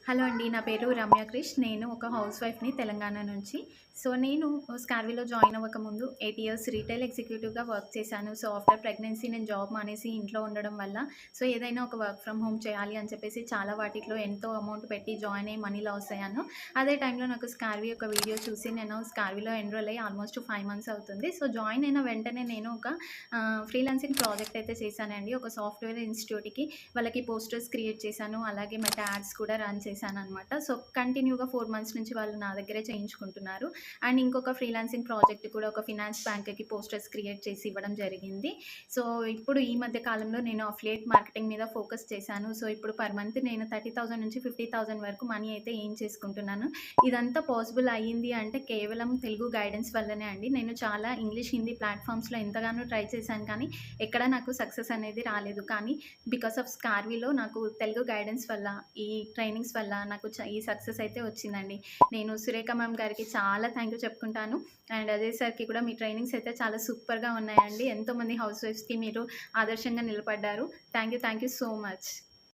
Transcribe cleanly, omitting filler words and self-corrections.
Hello అండి. నా పేరు రమ్య క్రిష్. నేను ఒక హౌస్ వైఫ్‌ని తెలంగాణ నుంచి. నేను స్కార్విలో జాయిన్ అవ్వకముందు 8 ఇయర్స్ రీటైల్ ఎగ్జిక్యూటివ్‌గా వర్క్ చేశాను. ఆఫ్టర్ ప్రెగ్నెన్సీ నేను జాబ్ మానేసి ఇంట్లో ఉండడం వల్ల ఏదైనా ఒక వర్క్ ఫ్రమ్ హోమ్ చేయాలి అని చెప్పేసి చాలా వాటిట్లో ఎంతో అమౌంట్ పెట్టి జాయిన్ అయ్యి మనీ లాస్ అయ్యాను. అదే టైంలో నాకు స్కార్వి ఒక వీడియో చూసి నేను స్కార్విలో ఎన్రోల్ అయ్యి ఆల్మోస్ట్ 5 మంత్స్ అవుతుంది. జాయిన్ అయిన వెంటనే నేను ఒక ఫ్రీలాన్సింగ్ ప్రాజెక్ట్ అయితే చేశానండి. ఒక సాఫ్ట్‌వేర్ ఇన్‌స్టిట్యూట్‌కి వాళ్ళకి పోస్టర్స్ క్రియేట్ చేశాను. అలాగే మెటా యాడ్స్ కూడా రన్ చేశాననమాట. కంటిన్యూగా 4 మంత్స్ నుంచి వాళ్ళు నా దగ్గరే చేయించుకుంటున్నారు. అండ్ ఇంకొక ఫ్రీలాన్సింగ్ ప్రాజెక్ట్ కూడా ఒక ఫినాన్స్ బ్యాంక్‌కి పోస్టర్స్ క్రియేట్ చేసి ఇవ్వడం జరిగింది. సో, ఇప్పుడు ఈ మధ్య కాలంలో నేను అఫిలియేట్ మార్కెటింగ్ మీద ఫోకస్ చేశాను. ఇప్పుడు పర్ మంత్ నేను 30,000 నుంచి 50,000 వరకు మనీ అయితే ఎర్న్ చేసుకుంటున్నాను. ఇదంతా పాసిబుల్ అయ్యింది అంటే కేవలం తెలుగు గైడెన్స్ వల్లనే అండి. నేను చాలా ఇంగ్లీష్, హిందీ ప్లాట్‌ఫామ్స్‌లో ఎంతగానో ట్రై చేశాను కానీ ఎక్కడ నాకు సక్సెస్ అనేది రాలేదు. కానీ బికాస్ ఆఫ్ స్కార్విలో నాకు తెలుగు గైడెన్స్ వల్ల, ఈ ట్రైనింగ్స్ వల్ల నాకు ఈ సక్సెస్ అయితే వచ్చిందండి. నేను సురేఖ మ్యామ్ గారికి చాలా థ్యాంక్ యూ చెప్పుకుంటాను. అండ్ అజయ్ సార్‌కి కూడా మీ ట్రైనింగ్స్ అయితే చాలా సూపర్‌గా ఉన్నాయండి. ఎంతోమంది హౌస్ వైఫ్స్‌కి మీరు ఆదర్శంగా నిలబడ్డారు. Thank you so much.